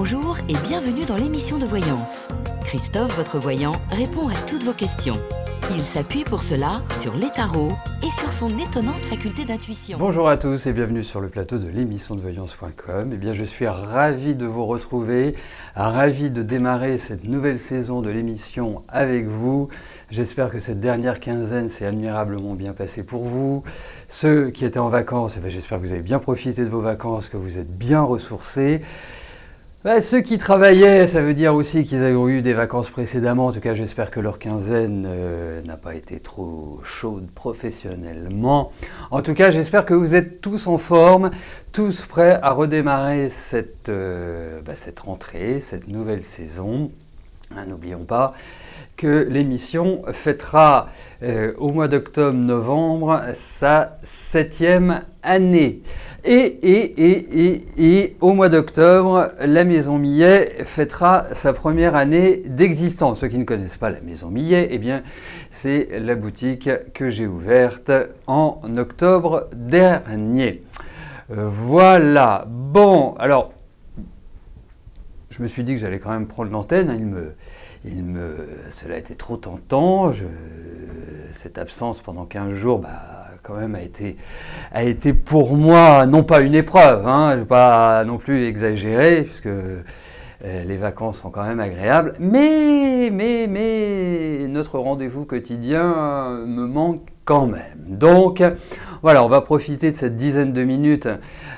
Bonjour et bienvenue dans l'émission de voyance. Christophe, votre voyant, répond à toutes vos questions. Il s'appuie pour cela sur les tarots et sur son étonnante faculté d'intuition. Bonjour à tous et bienvenue sur le plateau de l'émission de voyance.com. Eh bien, je suis ravi de vous retrouver, ravi de démarrer cette nouvelle saison de l'émission avec vous. J'espère que cette dernière quinzaine s'est admirablement bien passée pour vous. Ceux qui étaient en vacances, eh bien, j'espère que vous avez bien profité de vos vacances, que vous êtes bien ressourcés. Ceux qui travaillaient, ça veut dire aussi qu'ils ont eu des vacances précédemment. En tout cas, j'espère que leur quinzaine n'a pas été trop chaude professionnellement. En tout cas, j'espère que vous êtes tous en forme, tous prêts à redémarrer cette rentrée, cette nouvelle saison. N'oublions pas que l'émission fêtera au mois d'octobre-novembre sa 7e année. Et au mois d'octobre, la Maison Millet fêtera sa première année d'existence. Ceux qui ne connaissent pas la Maison Millet, eh bien, c'est la boutique que j'ai ouverte en octobre dernier. Voilà. Bon, alors, je me suis dit que j'allais quand même prendre l'antenne. Cela a été trop tentant. Cette absence pendant 15 jours, quand même a été pour moi non pas une épreuve, je ne vais pas non plus exagérer, puisque les vacances sont quand même agréables, mais notre rendez-vous quotidien me manque quand même. Donc voilà, on va profiter de cette dizaine de minutes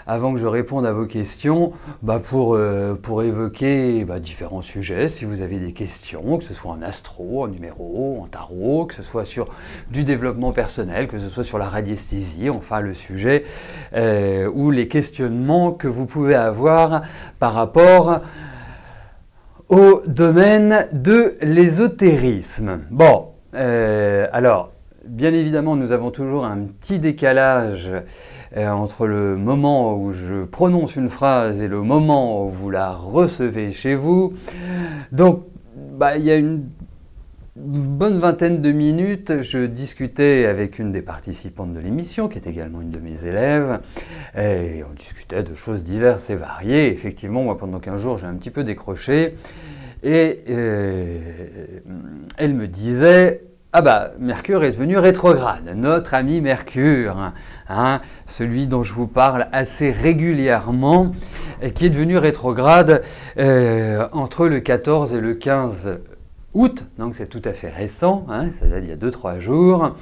avant que je réponde à vos questions pour évoquer différents sujets. Si vous avez des questions, que ce soit en astro, en numéro, en tarot, que ce soit sur du développement personnel, que ce soit sur la radiesthésie, enfin le sujet ou les questionnements que vous pouvez avoir par rapport au domaine de l'ésotérisme. Bon, alors, bien évidemment, nous avons toujours un petit décalage entre le moment où je prononce une phrase et le moment où vous la recevez chez vous. Donc, il y a une bonne vingtaine de minutes, je discutais avec une des participantes de l'émission, qui est également une de mes élèves, et on discutait de choses diverses et variées. Effectivement, moi, pendant 15 jours, j'ai un petit peu décroché, et elle me disait... Mercure est devenu rétrograde, notre ami Mercure, celui dont je vous parle assez régulièrement, et qui est devenu rétrograde entre le 14 et le 15 août, donc c'est tout à fait récent, c'est-à-dire il y a 2-3 jours,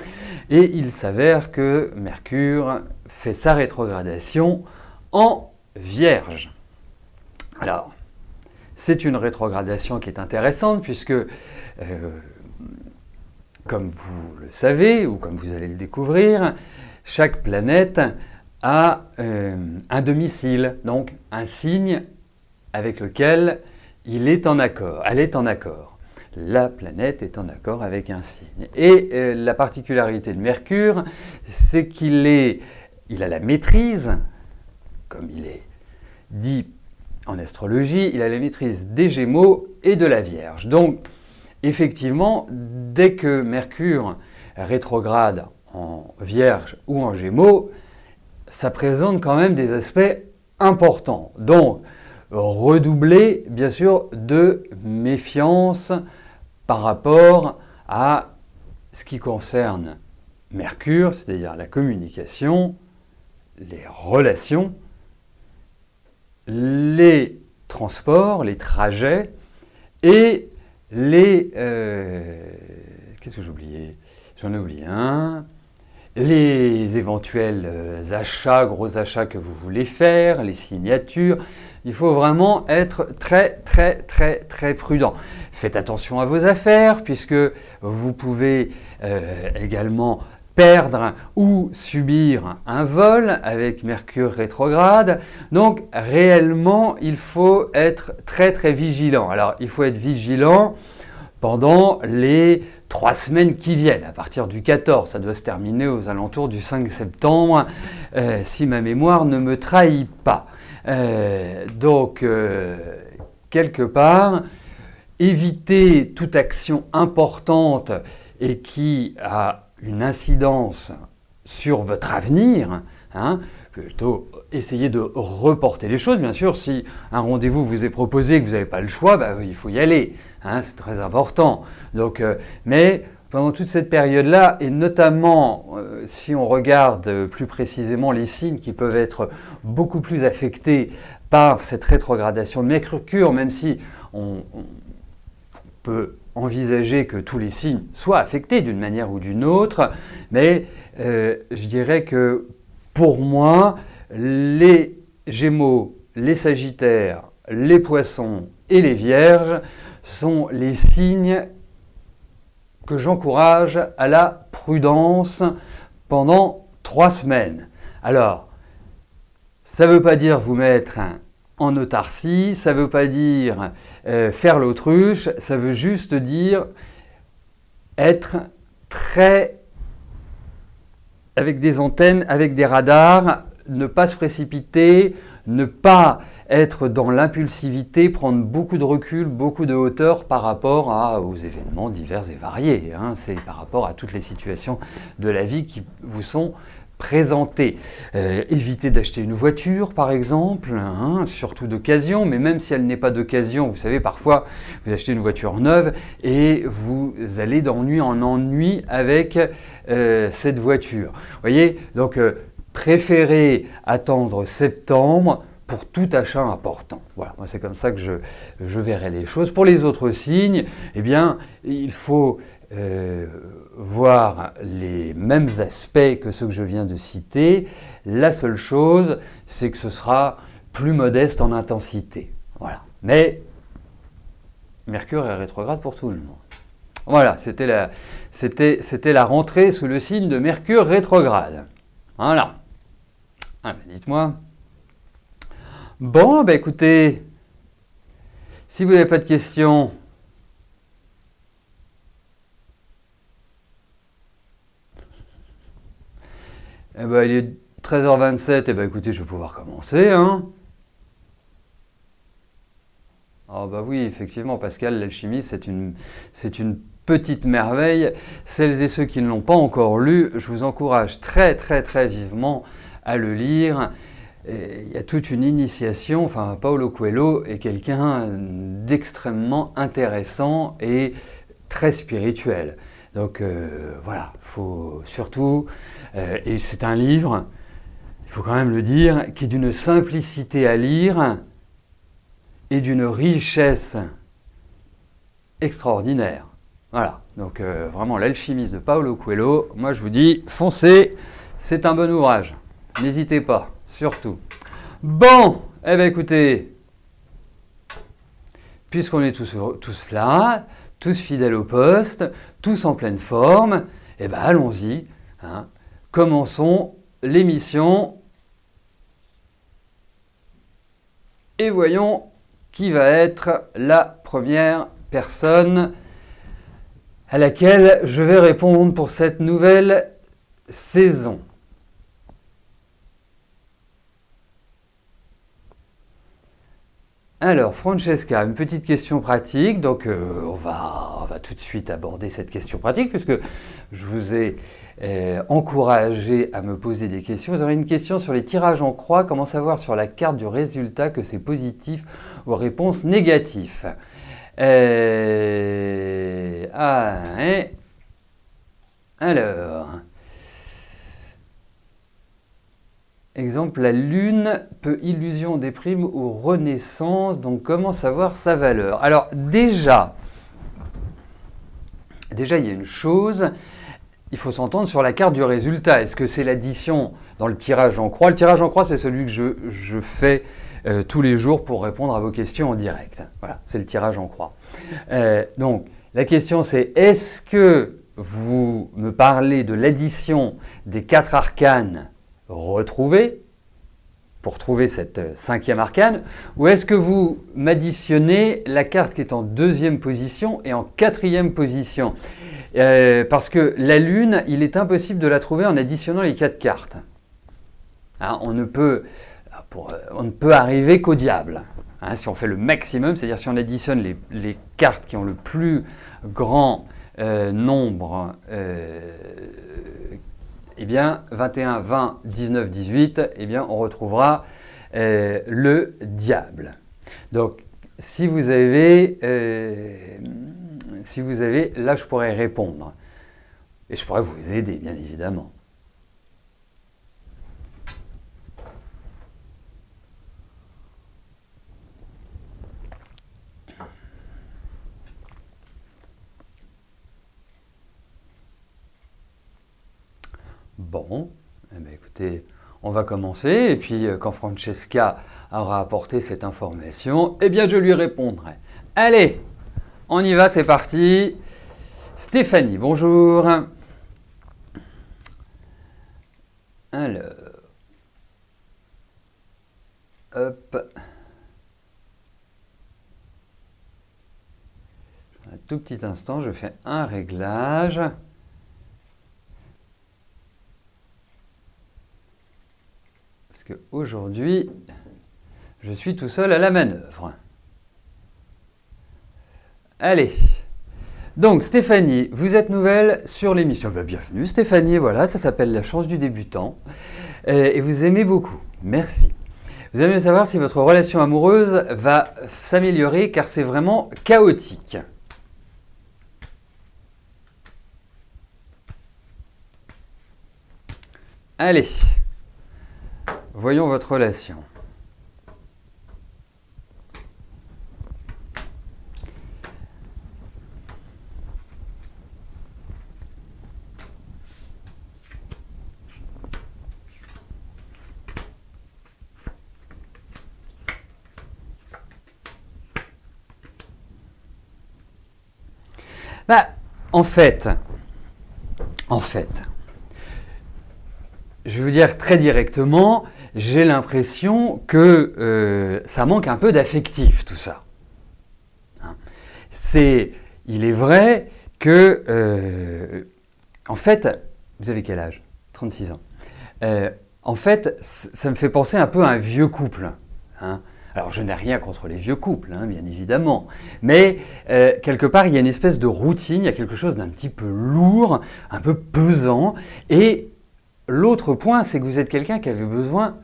et il s'avère que Mercure fait sa rétrogradation en Vierge. Alors, c'est une rétrogradation qui est intéressante puisque... comme vous le savez, ou comme vous allez le découvrir, chaque planète a un domicile, donc un signe avec lequel elle est en accord. La planète est en accord avec un signe. Et la particularité de Mercure, c'est qu'il a la maîtrise, comme il est dit en astrologie, il a la maîtrise des Gémeaux et de la Vierge. Donc, effectivement, dès que Mercure rétrograde en Vierge ou en Gémeaux, ça présente quand même des aspects importants. Donc, redoubler, bien sûr, de méfiance par rapport à ce qui concerne Mercure, c'est-à-dire la communication, les relations, les transports, les trajets et qu'est-ce que j'ai oublié? J'en ai oublié un. Les éventuels achats, gros achats que vous voulez faire, les signatures. Il faut vraiment être très prudent. Faites attention à vos affaires puisque vous pouvez également perdre ou subir un vol avec Mercure rétrograde. Donc réellement, il faut être très vigilant. Alors, il faut être vigilant pendant les 3 semaines qui viennent, à partir du 14. Ça doit se terminer aux alentours du 5 septembre, si ma mémoire ne me trahit pas. Quelque part, éviter toute action importante et qui a une incidence sur votre avenir, hein, plutôt essayer de reporter les choses. Bien sûr, si un rendez-vous vous est proposé et que vous n'avez pas le choix, bah, il faut y aller, hein, c'est très important. Donc, mais pendant toute cette période-là, et notamment si on regarde plus précisément les signes qui peuvent être beaucoup plus affectés par cette rétrogradation de Mercure, même si on peut envisager que tous les signes soient affectés d'une manière ou d'une autre, mais je dirais que pour moi, les Gémeaux, les Sagittaires, les Poissons et les Vierges sont les signes que j'encourage à la prudence pendant 3 semaines. Alors, ça ne veut pas dire vous mettre en autarcie, ça ne veut pas dire faire l'autruche, ça veut juste dire être très avec des antennes, avec des radars, ne pas se précipiter, ne pas être dans l'impulsivité, prendre beaucoup de recul, beaucoup de hauteur par rapport aux événements divers et variés. Hein. C'est par rapport à toutes les situations de la vie qui vous sont présentées. Évitez d'acheter une voiture, par exemple, hein, surtout d'occasion, mais même si elle n'est pas d'occasion, vous savez, parfois, vous achetez une voiture neuve et vous allez d'ennui en ennui avec cette voiture. Vous voyez, donc préférez attendre septembre pour tout achat important. Voilà, moi c'est comme ça que je verrai les choses. Pour les autres signes, eh bien, il faut voir les mêmes aspects que ceux que je viens de citer. La seule chose, c'est que ce sera plus modeste en intensité. Voilà. Mais Mercure est rétrograde pour tout le monde. Voilà, c'était la rentrée sous le signe de Mercure rétrograde. Voilà. Ah, ben dites-moi. Bon, ben écoutez, si vous n'avez pas de questions, eh ben, il est 13h27, eh ben, écoutez, je vais pouvoir commencer. Hein. Ah bah oui, effectivement, Pascal, l'alchimie, c'est une petite merveille. Celles et ceux qui ne l'ont pas encore lu, je vous encourage très très très vivement à le lire. Et il y a toute une initiation, enfin Paulo Coelho est quelqu'un d'extrêmement intéressant et très spirituel. Donc voilà, il faut surtout, et c'est un livre, il faut quand même le dire, qui est d'une simplicité à lire et d'une richesse extraordinaire. Voilà, donc vraiment l'alchimiste de Paulo Coelho, moi je vous dis, foncez, c'est un bon ouvrage, n'hésitez pas, surtout. Bon, eh bien écoutez, puisqu'on est tous là, tous fidèles au poste, tous en pleine forme, eh bien allons-y, hein, commençons l'émission et voyons qui va être la première personne à laquelle je vais répondre pour cette nouvelle saison. Alors, Francesca, une petite question pratique. Donc, on va tout de suite aborder cette question pratique puisque je vous ai encouragé à me poser des questions. Vous aurez une question sur les tirages en croix. Comment savoir sur la carte du résultat que c'est positif ou réponse négative? Alors, exemple, la Lune peut illusion des primes ou renaissance, donc comment savoir sa valeur? Alors déjà, il y a une chose, il faut s'entendre sur la carte du résultat. Est-ce que c'est l'addition dans le tirage en croix? Le tirage en croix, c'est celui que je fais tous les jours pour répondre à vos questions en direct. Voilà, c'est le tirage en croix. Donc, la question c'est, est-ce que vous me parlez de l'addition des 4 arcanes retrouvés pour trouver cette 5e arcane, ou est-ce que vous m'additionnez la carte qui est en 2e position et en 4e position? Parce que la Lune, il est impossible de la trouver en additionnant les 4 cartes. Hein, on ne peut arriver qu'au diable. Hein, si on fait le maximum, c'est-à-dire si on additionne les cartes qui ont le plus grand nombre eh bien 21, 20, 19, 18, eh bien on retrouvera le diable. Donc si vous avez, là je pourrais répondre. Et je pourrais vous aider, bien évidemment. Bon, eh bien, écoutez, on va commencer. Et puis, quand Francesca aura apporté cette information, eh bien, je lui répondrai. Allez, on y va, c'est parti. Stéphanie, bonjour. Alors, hop. Un tout petit instant, je fais un réglage. Parce qu'aujourd'hui, je suis tout seul à la manœuvre. Allez. Donc Stéphanie, vous êtes nouvelle sur l'émission. Bienvenue Stéphanie, voilà, ça s'appelle La chance du débutant. Et vous aimez beaucoup, merci. Vous aimez savoir si votre relation amoureuse va s'améliorer car c'est vraiment chaotique. Allez, voyons votre relation. En fait, je vais vous dire très directement, j'ai l'impression que ça manque un peu d'affectif, tout ça. Hein. Il est vrai que, en fait, vous avez quel âge? 36 ans. En fait, ça me fait penser un peu à un vieux couple. Hein. Alors, je n'ai rien contre les vieux couples, hein, bien évidemment, mais quelque part, il y a une espèce de routine, il y a quelque chose d'un petit peu lourd, un peu pesant. Et l'autre point, c'est que vous êtes quelqu'un qui avait besoin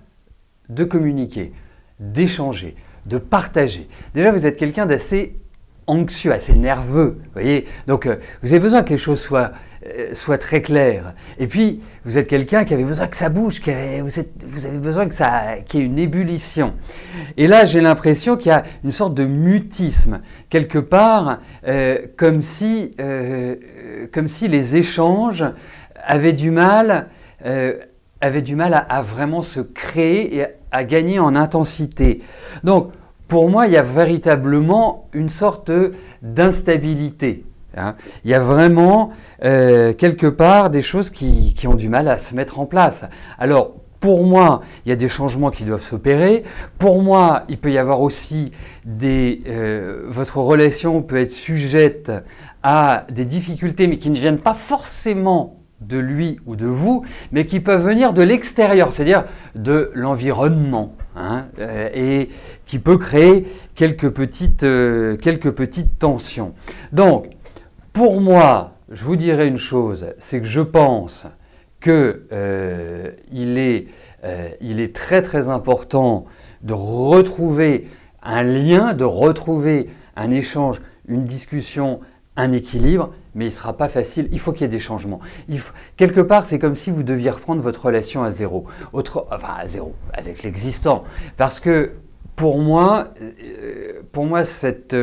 de communiquer, d'échanger, de partager. Déjà, vous êtes quelqu'un d'assez anxieux, assez nerveux, vous voyez. Donc, vous avez besoin que les choses soient très claires. Et puis, vous êtes quelqu'un qui avait besoin que ça bouge, vous avez besoin qu'il y ait une ébullition. Et là, j'ai l'impression qu'il y a une sorte de mutisme, quelque part, comme si les échanges avaient du mal à vraiment se créer et à gagner en intensité. Donc, pour moi, il y a véritablement une sorte d'instabilité. Hein. Il y a vraiment, quelque part, des choses qui ont du mal à se mettre en place. Alors, pour moi, il y a des changements qui doivent s'opérer. Pour moi, il peut y avoir aussi votre relation peut être sujette à des difficultés, mais qui ne viennent pas forcément de lui ou de vous, mais qui peuvent venir de l'extérieur, c'est-à-dire de l'environnement, hein, et qui peut créer quelques petites tensions. Donc, pour moi, je vous dirais une chose, c'est que je pense qu'il est très très important de retrouver un lien, de retrouver un échange, une discussion, un équilibre, mais il ne sera pas facile, il faut qu'il y ait des changements. Quelque part, c'est comme si vous deviez reprendre votre relation à zéro, à zéro, avec l'existant. Parce que pour moi cette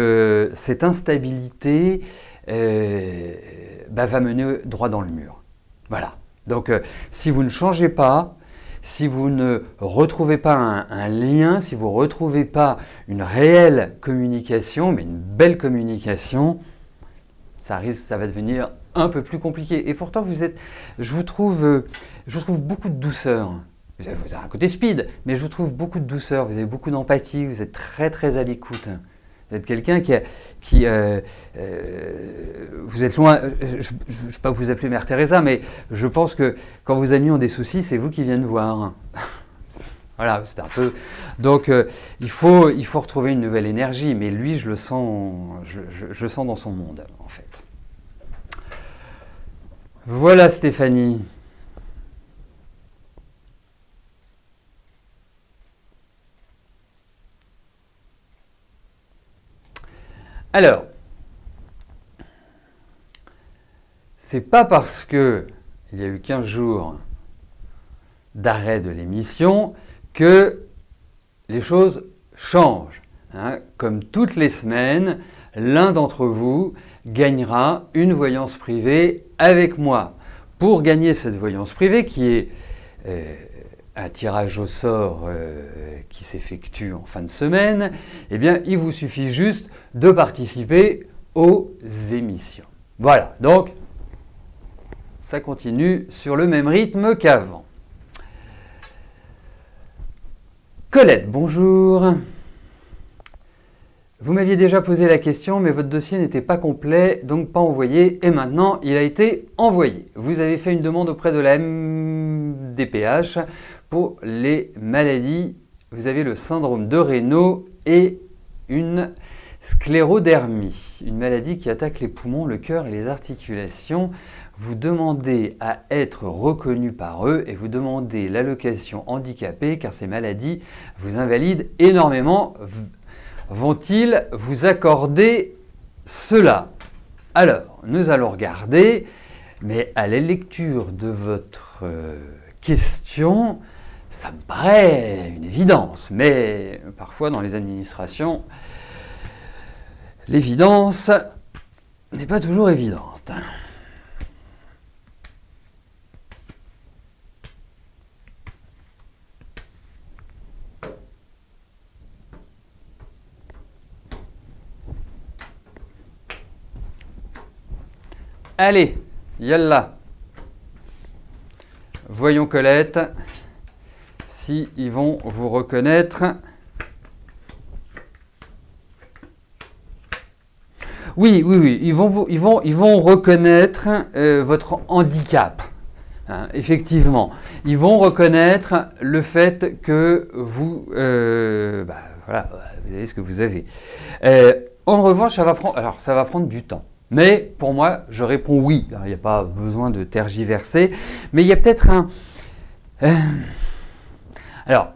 instabilité va mener droit dans le mur. Voilà. Donc, si vous ne changez pas, si vous ne retrouvez pas un lien, si vous ne retrouvez pas une réelle communication, mais une belle communication, ça va devenir un peu plus compliqué. Et pourtant, je vous trouve beaucoup de douceur. Vous avez un côté speed, mais je vous trouve beaucoup de douceur. Vous avez beaucoup d'empathie, vous êtes très très à l'écoute. Vous êtes quelqu'un vous êtes loin, je ne vais pas vous appeler Mère Teresa, mais je pense que quand vos amis ont des soucis, c'est vous qui viennent voir. Voilà, c'est un peu. Donc, il faut retrouver une nouvelle énergie, mais lui, je le sens, je sens dans son monde, en fait. Voilà, Stéphanie. Alors, c'est pas parce que il y a eu 15 jours d'arrêt de l'émission que les choses changent. Hein. Comme toutes les semaines, l'un d'entre vous gagnera une voyance privée avec moi. Pour gagner cette voyance privée, qui est un tirage au sort qui s'effectue en fin de semaine, eh bien, il vous suffit juste de participer aux émissions. Voilà, donc ça continue sur le même rythme qu'avant. Colette, bonjour. Vous m'aviez déjà posé la question, mais votre dossier n'était pas complet, donc pas envoyé, et maintenant il a été envoyé. Vous avez fait une demande auprès de la MDPH pour les maladies. Vous avez le syndrome de Raynaud et une sclérodermie, une maladie qui attaque les poumons, le cœur et les articulations. Vous demandez à être reconnu par eux et vous demandez l'allocation handicapée car ces maladies vous invalident énormément. Vont-ils vous accorder cela? Alors, nous allons regarder, mais à la lecture de votre question, ça me paraît une évidence. Mais parfois dans les administrations, l'évidence n'est pas toujours évidente. Allez, yallah. Voyons Colette, si ils vont vous reconnaître. Oui, ils vont reconnaître votre handicap. Hein, effectivement, ils vont reconnaître le fait que vous, voilà, vous avez ce que vous avez. En revanche, ça va prendre du temps. Mais pour moi, je réponds oui. Il n'y a pas besoin de tergiverser. Mais il y a peut-être un... Alors,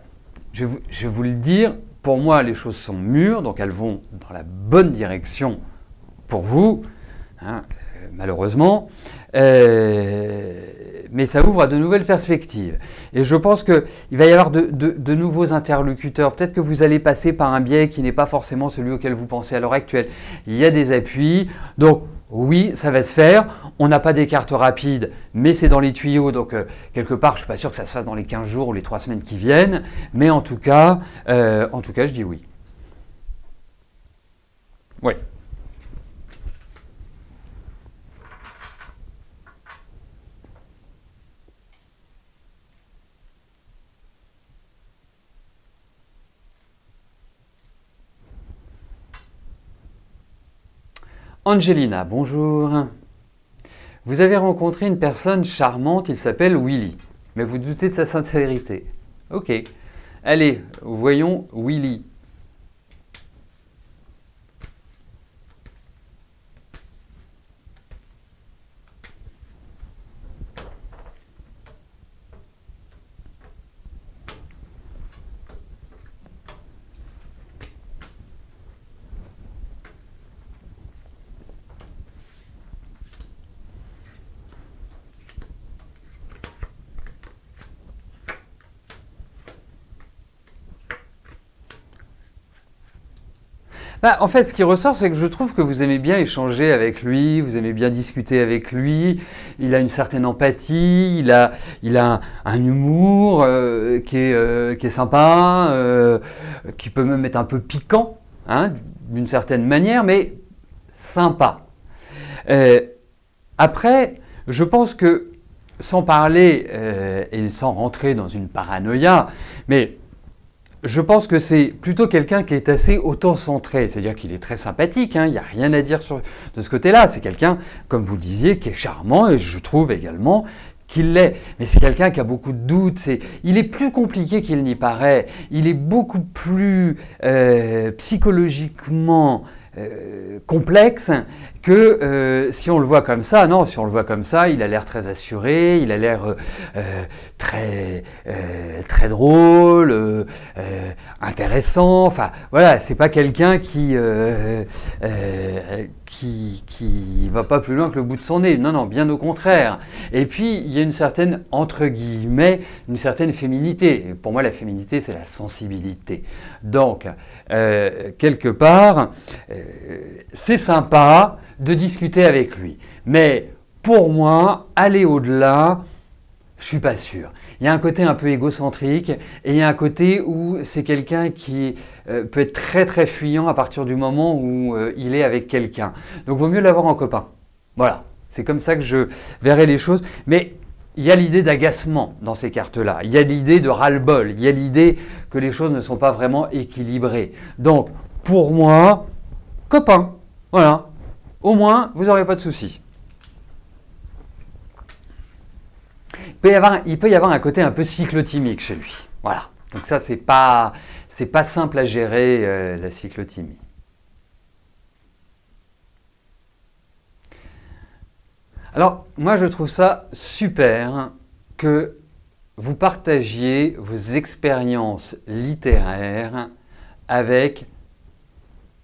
je vais vous le dire, pour moi, les choses sont mûres, donc elles vont dans la bonne direction pour vous, hein, malheureusement. Mais ça ouvre à de nouvelles perspectives. Et je pense qu'il va y avoir de nouveaux interlocuteurs. Peut-être que vous allez passer par un biais qui n'est pas forcément celui auquel vous pensez à l'heure actuelle. Il y a des appuis. Donc oui, ça va se faire. On n'a pas des cartes rapides, mais c'est dans les tuyaux. Donc quelque part, je ne suis pas sûr que ça se fasse dans les 15 jours ou les 3 semaines qui viennent. Mais en tout cas, je dis oui. Oui. Angelina, bonjour. Vous avez rencontré une personne charmante, il s'appelle Willy, mais vous doutez de sa sincérité. Ok. Allez, voyons Willy. En fait, ce qui ressort, c'est que je trouve que vous aimez bien échanger avec lui, vous aimez bien discuter avec lui, il a une certaine empathie, il a un humour qui est sympa, qui peut même être un peu piquant, hein, d'une certaine manière, mais sympa. Après, je pense que, sans parler et sans rentrer dans une paranoïa, mais je pense que c'est plutôt quelqu'un qui est assez auto-centré, c'est-à-dire qu'il est très sympathique, hein, il n'y a rien à dire de ce côté-là. C'est quelqu'un, comme vous le disiez, qui est charmant et je trouve également qu'il l'est. Mais c'est quelqu'un qui a beaucoup de doutes, il est plus compliqué qu'il n'y paraît, il est beaucoup plus psychologiquement complexe que si on le voit comme ça, non, si on le voit comme ça, il a l'air très assuré, il a l'air très drôle, intéressant. Enfin, voilà, c'est pas quelqu'un qui va pas plus loin que le bout de son nez. Non, non, bien au contraire. Et puis, il y a une certaine, entre guillemets, une certaine féminité. Pour moi, la féminité, c'est la sensibilité. Donc, quelque part, c'est sympa de discuter avec lui. Mais pour moi, aller au-delà, je suis pas sûr. Il y a un côté un peu égocentrique et il y a un côté où c'est quelqu'un qui peut être très très fuyant à partir du moment où il est avec quelqu'un. Donc, vaut mieux l'avoir en copain. Voilà, c'est comme ça que je verrai les choses. Mais il y a l'idée d'agacement dans ces cartes-là. Il y a l'idée de ras-le-bol. Il y a l'idée que les choses ne sont pas vraiment équilibrées. Donc, pour moi, copain. Voilà. Au moins, vous n'aurez pas de soucis. Il peut y avoir un côté un peu cyclotimique chez lui. Voilà. Donc ça, c'est pas simple à gérer, la cyclothymie. Alors, moi, je trouve ça super que vous partagiez vos expériences littéraires avec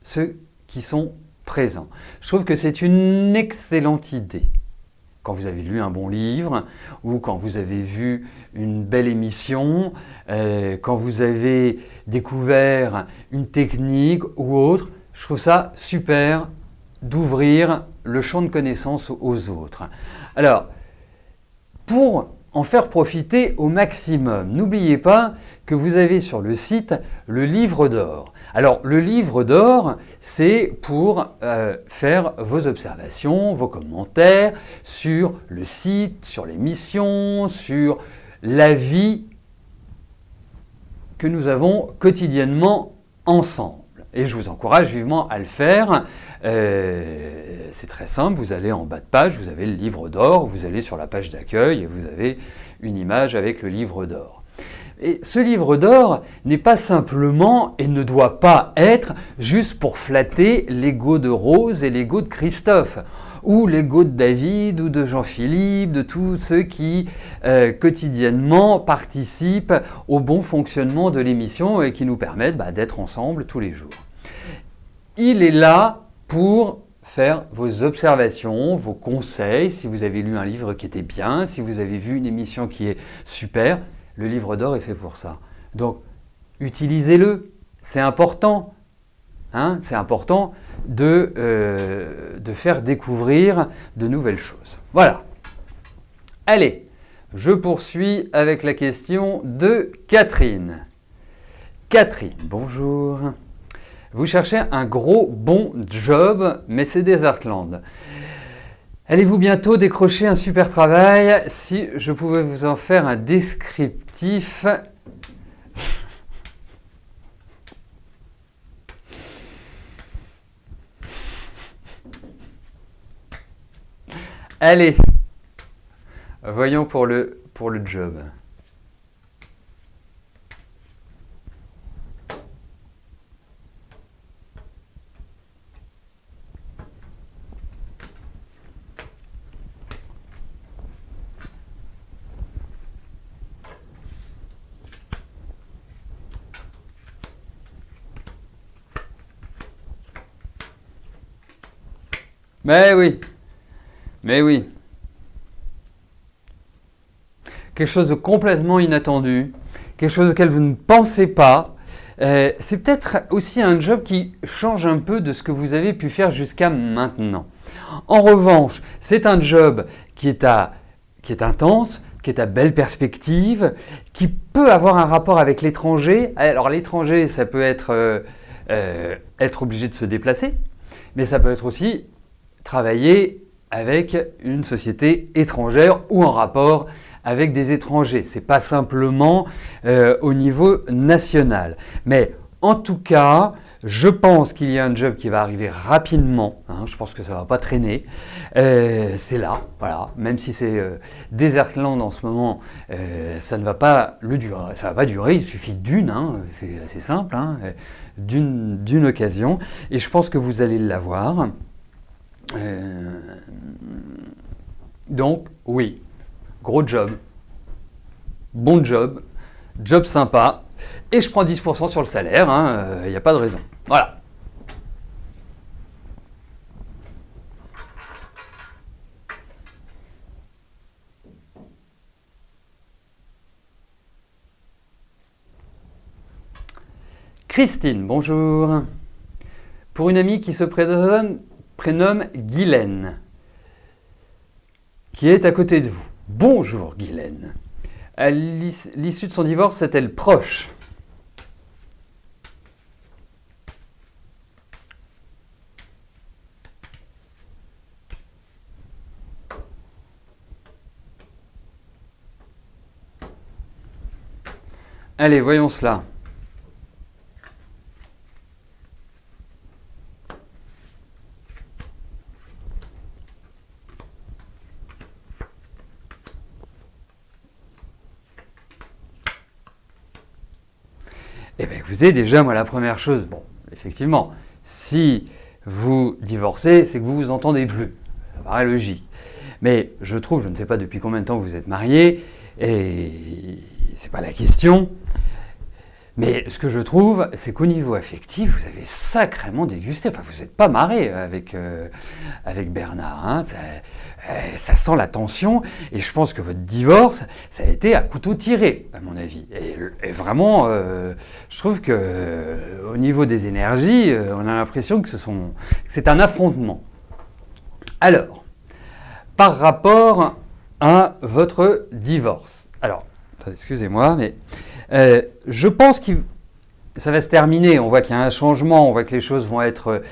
ceux qui sont présents. Je trouve que c'est une excellente idée. Quand vous avez lu un bon livre, ou quand vous avez vu une belle émission, quand vous avez découvert une technique ou autre, je trouve ça super d'ouvrir le champ de connaissances aux autres. Alors, pour en faire profiter au maximum, n'oubliez pas que vous avez sur le site le livre d'or. Alors, le livre d'or, c'est pour faire vos observations, vos commentaires sur le site, sur l'émission, sur la vie que nous avons quotidiennement ensemble. Et je vous encourage vivement à le faire. C'est très simple, vous allez en bas de page, vous avez le livre d'or, vous allez sur la page d'accueil et vous avez une image avec le livre d'or. Et ce livre d'or n'est pas simplement et ne doit pas être juste pour flatter l'ego de Rose et l'ego de Christophe, ou l'ego de David ou de Jean-Philippe, de tous ceux qui quotidiennement participent au bon fonctionnement de l'émission et qui nous permettent d'être ensemble tous les jours. Il est là pour faire vos observations, vos conseils, si vous avez lu un livre qui était bien, si vous avez vu une émission qui est super, le livre d'or est fait pour ça. Donc, utilisez-le, c'est important. Hein, c'est important de faire découvrir de nouvelles choses. Voilà. Allez, je poursuis avec la question de Catherine. Catherine, bonjour. Vous cherchez un gros bon job, mais c'est des Heartland. Allez-vous bientôt décrocher un super travail? Si je pouvais vous en faire un descriptif. Allez, voyons pour le job. Mais oui. Mais oui. Quelque chose de complètement inattendu, quelque chose auquel vous ne pensez pas. C'est peut-être aussi un job qui change un peu de ce que vous avez pu faire jusqu'à maintenant. En revanche, c'est un job qui est intense, qui est à belle perspective, qui peut avoir un rapport avec l'étranger. Alors l'étranger, ça peut être obligé de se déplacer, mais ça peut être aussi travailler avec une société étrangère ou en rapport avec des étrangers. Ce n'est pas simplement au niveau national. Mais en tout cas, je pense qu'il y a un job qui va arriver rapidement. Hein, je pense que ça ne va pas traîner. C'est là, voilà. Même si c'est Desertland en ce moment, ça ne va pas durer. Ça va pas durer. Il suffit d'une. Hein, c'est assez simple. Hein, d'une occasion. Et je pense que vous allez l'avoir. Donc, oui, gros job, bon job, job sympa, et je prends 10% sur le salaire, il n'y a pas de raison. Voilà. Christine, bonjour. Pour une amie qui se prénomme Guylaine, qui est à côté de vous. Bonjour Guylaine. À l'issue de son divorce, est-elle proche? Allez, voyons cela. Eh bien, écoutez, déjà, moi, la première chose, bon, effectivement, si vous divorcez, c'est que vous vous entendez plus. Ça paraît logique. Mais je trouve, je ne sais pas depuis combien de temps vous êtes mariés, et c'est pas la question. Mais ce que je trouve, c'est qu'au niveau affectif, vous avez sacrément dégusté. Enfin, vous n'êtes pas marré avec Bernard. Hein. Ça sent la tension. Et je pense que votre divorce, ça a été à couteau tiré, à mon avis. Et vraiment, je trouve qu'au niveau des énergies, on a l'impression que c'est un affrontement. Alors, par rapport à votre divorce. Alors, attendez, excusez-moi, mais... je pense que ça va se terminer. On voit qu'il y a un changement, on voit que les choses vont être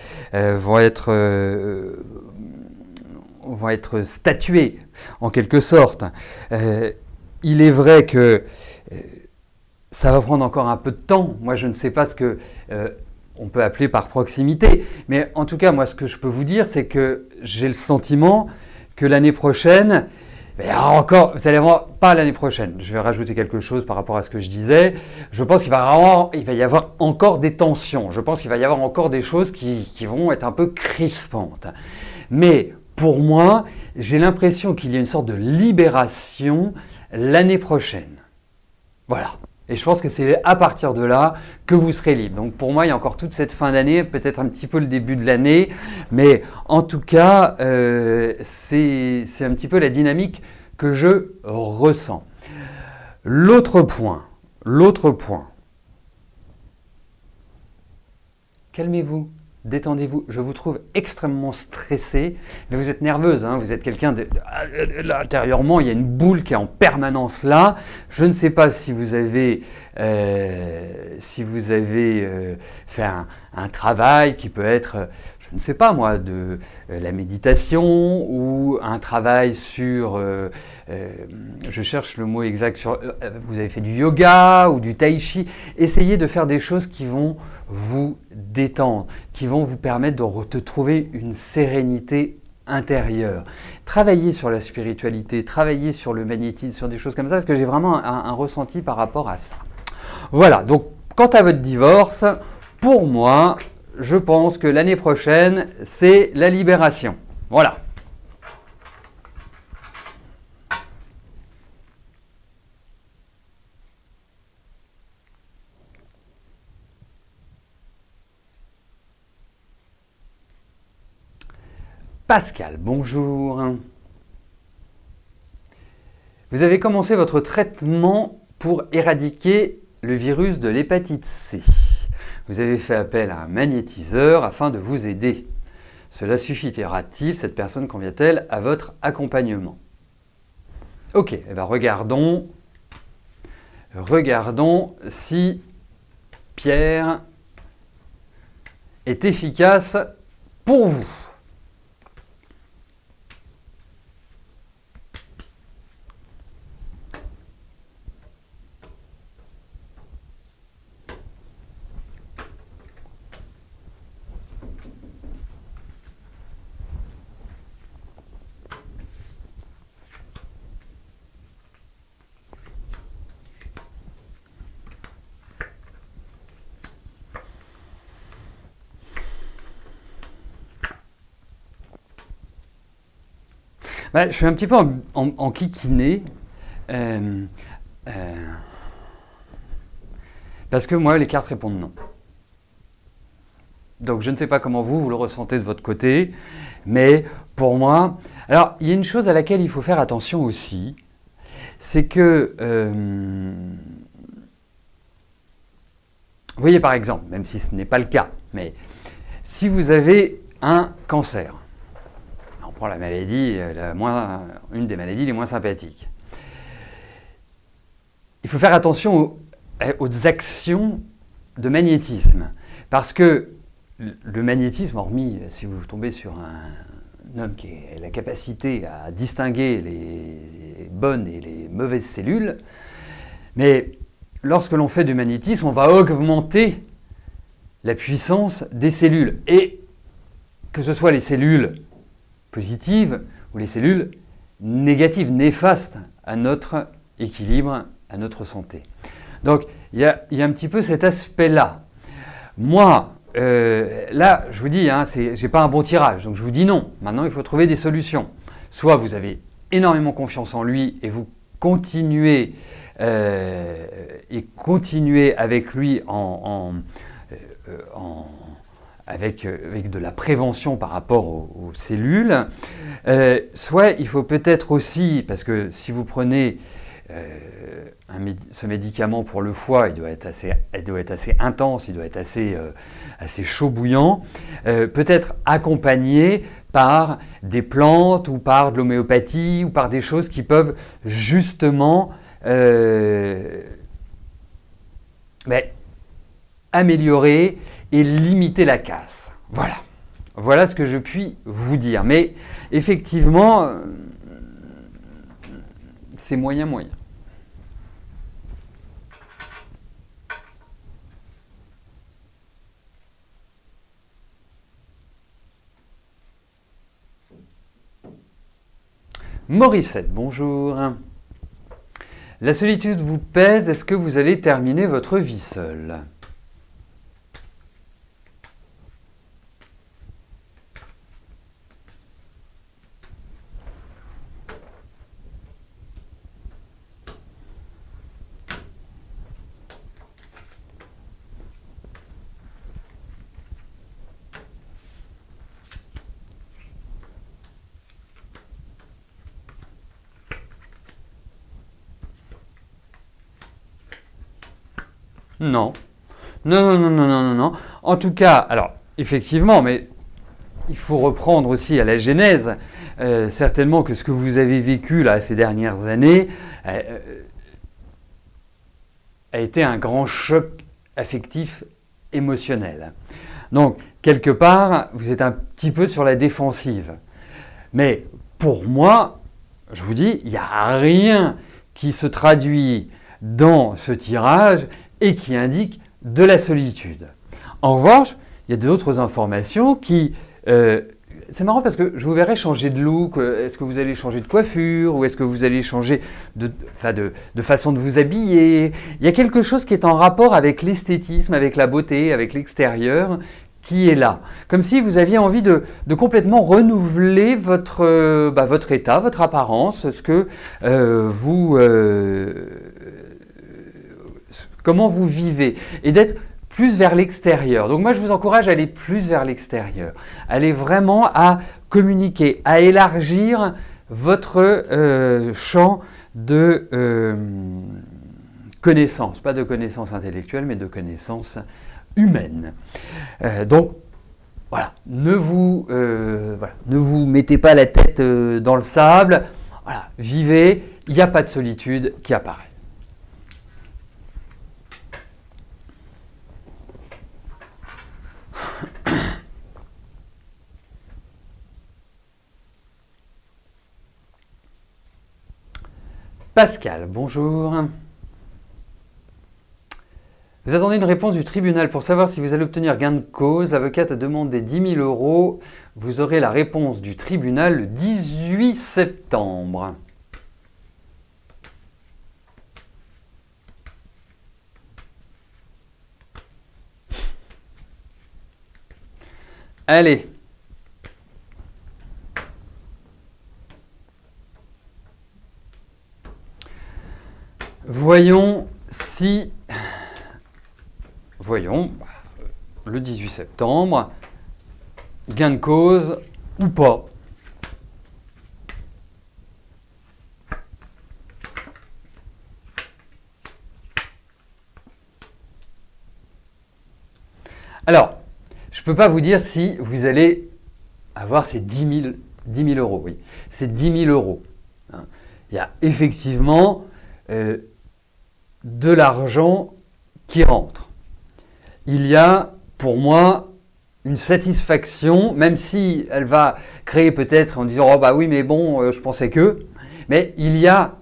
statuées en quelque sorte. Il est vrai que ça va prendre encore un peu de temps. Moi, je ne sais pas ce que on peut appeler par proximité, mais en tout cas, moi, ce que je peux vous dire, c'est que j'ai le sentiment que l'année prochaine, encore, vous allez voir, pas l'année prochaine, je vais rajouter quelque chose par rapport à ce que je disais. Je pense qu'il va y avoir encore des tensions. Je pense qu'il va y avoir encore des choses qui vont être un peu crispantes. Mais pour moi, j'ai l'impression qu'il y a une sorte de libération l'année prochaine. Voilà. Et je pense que c'est à partir de là que vous serez libre. Donc pour moi, il y a encore toute cette fin d'année, peut-être un petit peu le début de l'année. Mais en tout cas, c'est un petit peu la dynamique que je ressens. L'autre point. Calmez-vous. Détendez-vous, je vous trouve extrêmement stressé, mais vous êtes nerveuse, hein, vous êtes quelqu'un intérieurement, il y a une boule qui est en permanence là. Je ne sais pas si vous avez, fait un travail qui peut être, je ne sais pas moi, de la méditation ou un travail sur, je cherche le mot exact, vous avez fait du yoga ou du tai chi. Essayez de faire des choses qui vont vous détendre, qui vont vous permettre de trouver une sérénité intérieure. Travaillez sur la spiritualité, travaillez sur le magnétisme, sur des choses comme ça, parce que j'ai vraiment un ressenti par rapport à ça. Voilà, donc quant à votre divorce, pour moi, je pense que l'année prochaine, c'est la libération. Voilà. Pascal, bonjour. Vous avez commencé votre traitement pour éradiquer le virus de l'hépatite C. Vous avez fait appel à un magnétiseur afin de vous aider. Cela suffira-t-il? Cette personne convient-elle à votre accompagnement? Ok, eh bien regardons si Pierre est efficace pour vous. Je suis un petit peu en kikiné. Parce que moi, les cartes répondent non. Donc je ne sais pas comment vous le ressentez de votre côté, mais pour moi... Alors, il y a une chose à laquelle il faut faire attention aussi, c'est que... vous voyez par exemple, même si ce n'est pas le cas, mais si vous avez un cancer, on prend la maladie, une des maladies les moins sympathiques, il faut faire attention aux actions de magnétisme, parce que le magnétisme, hormis si vous tombez sur un homme qui a la capacité à distinguer les bonnes et les mauvaises cellules, mais lorsque l'on fait du magnétisme, on va augmenter la puissance des cellules, et que ce soit les cellules positives ou les cellules négatives, néfastes à notre équilibre, à notre santé. Donc, il y a un petit peu cet aspect-là. Moi, là, je vous dis, j'ai pas un bon tirage, donc je vous dis non. Maintenant, il faut trouver des solutions. Soit vous avez énormément confiance en lui et vous continuez avec lui avec de la prévention par rapport aux cellules. Soit il faut peut-être aussi, parce que si vous prenez ce médicament pour le foie, il doit être assez intense, il doit être assez chaud bouillant, peut-être accompagné par des plantes ou par de l'homéopathie ou par des choses qui peuvent justement améliorer et limiter la casse. Voilà ce que je puis vous dire. Mais effectivement, c'est moyen. Morissette, bonjour. La solitude vous pèse, est-ce que vous allez terminer votre vie seul ? Non. Non. En tout cas, alors, effectivement, mais il faut reprendre aussi à la genèse, certainement que ce que vous avez vécu là, ces dernières années a été un grand choc affectif, émotionnel. Donc, quelque part, vous êtes un petit peu sur la défensive. Mais pour moi, je vous dis, il n'y a rien qui se traduit dans ce tirage et qui indique de la solitude. En revanche, il y a d'autres informations qui... c'est marrant parce que je vous verrai changer de look. Est-ce que vous allez changer de coiffure ou est-ce que vous allez changer de façon de vous habiller? Il y a quelque chose qui est en rapport avec l'esthétisme, avec la beauté, avec l'extérieur qui est là. Comme si vous aviez envie de complètement renouveler votre état, votre apparence, ce que comment vous vivez et d'être plus vers l'extérieur. Donc moi, je vous encourage à aller plus vers l'extérieur. Aller vraiment à communiquer, à élargir votre champ de connaissances. Pas de connaissances intellectuelles, mais de connaissances humaines. Donc, voilà. Ne vous mettez pas la tête dans le sable. Voilà. Vivez. Il n'y a pas de solitude qui apparaît. Pascal, bonjour. Vous attendez une réponse du tribunal pour savoir si vous allez obtenir gain de cause. L'avocate a demandé 10 000 €. Vous aurez la réponse du tribunal le 18 septembre. Allez. Voyons si... Voyons, le 18 septembre, gain de cause ou pas. Alors, je ne peux pas vous dire si vous allez avoir ces 10 000 euros. Oui, c'est 10 000 euros. Il y a effectivement de l'argent qui rentre. Il y a, pour moi, une satisfaction, même si elle va créer peut-être en disant « Oh bah oui, mais bon, je pensais que… » Mais il y a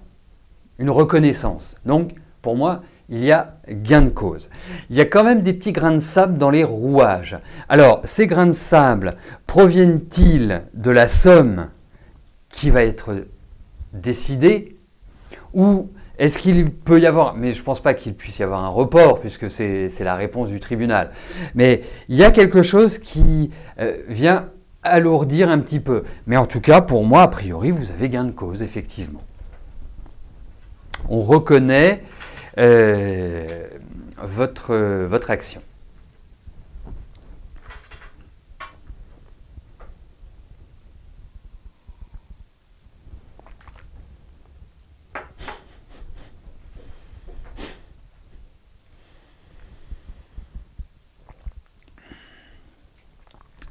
une reconnaissance. Donc, pour moi, il y a gain de cause. Il y a quand même des petits grains de sable dans les rouages. Alors, ces grains de sable proviennent-ils de la somme qui va être décidée ou est-ce qu'il peut y avoir, mais je ne pense pas qu'il puisse y avoir un report puisque c'est la réponse du tribunal, mais il y a quelque chose qui vient alourdir un petit peu. Mais en tout cas, pour moi, a priori, vous avez gain de cause, effectivement. On reconnaît votre action.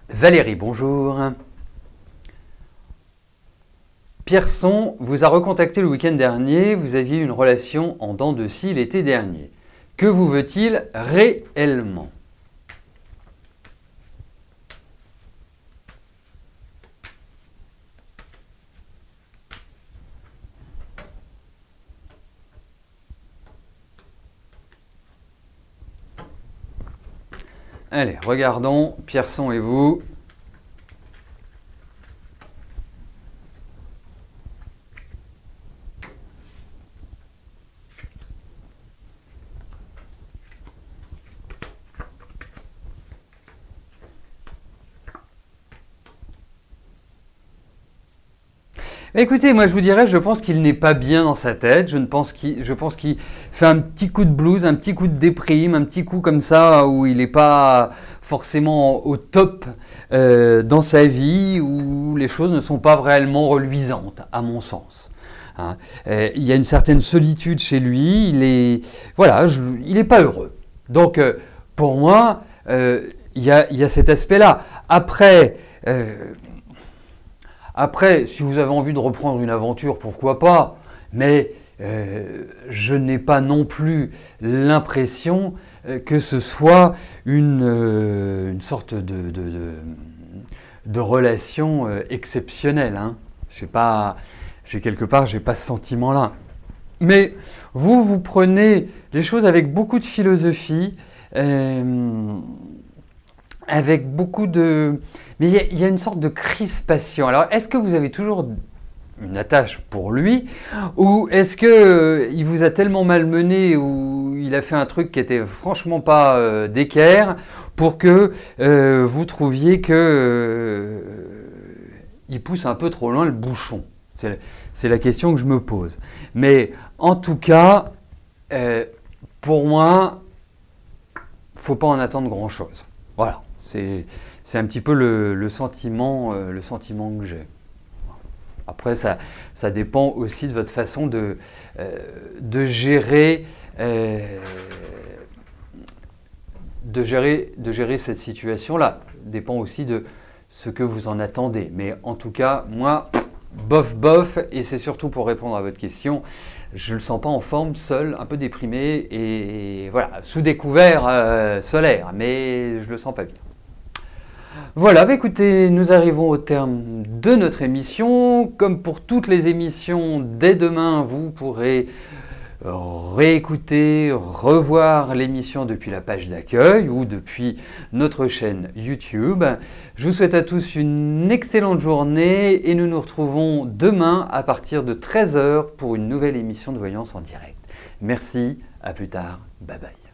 Valérie, bonjour. Pierson vous a recontacté le week-end dernier. Vous aviez une relation en dents de scie l'été dernier. Que vous veut-il réellement? Allez, regardons, Pierson et vous. Écoutez, moi je vous dirais, je pense qu'il n'est pas bien dans sa tête, je pense qu'il fait un petit coup de blues, un petit coup de déprime, un petit coup comme ça où il n'est pas forcément au top dans sa vie, où les choses ne sont pas réellement reluisantes, à mon sens. Hein. Il y a une certaine solitude chez lui, il n'est pas heureux. Donc pour moi, il y a cet aspect-là. Après, si vous avez envie de reprendre une aventure, pourquoi pas, mais je n'ai pas non plus l'impression que ce soit une sorte de relation exceptionnelle. Hein. J'ai pas ce sentiment-là. Mais vous prenez les choses avec beaucoup de philosophie, avec beaucoup de... Mais il y a une sorte de crispation. Alors, est-ce que vous avez toujours une attache pour lui ou est-ce qu'il vous a tellement malmené ou il a fait un truc qui était franchement pas d'équerre pour que vous trouviez que il pousse un peu trop loin le bouchon? C'est la question que je me pose. Mais en tout cas, pour moi, il ne faut pas en attendre grand-chose. Voilà. C'est un petit peu le sentiment que j'ai. Après, ça dépend aussi de votre façon de gérer cette situation-là. Dépend aussi de ce que vous en attendez. Mais en tout cas, moi, bof, et c'est surtout pour répondre à votre question, je ne le sens pas en forme, seul, un peu déprimé, et voilà, sous des couverts solaires, mais je ne le sens pas bien. Voilà, bah écoutez, nous arrivons au terme de notre émission. Comme pour toutes les émissions, dès demain, vous pourrez réécouter, revoir l'émission depuis la page d'accueil ou depuis notre chaîne YouTube. Je vous souhaite à tous une excellente journée et nous nous retrouvons demain à partir de 13 h pour une nouvelle émission de Voyance en direct. Merci, à plus tard, bye bye.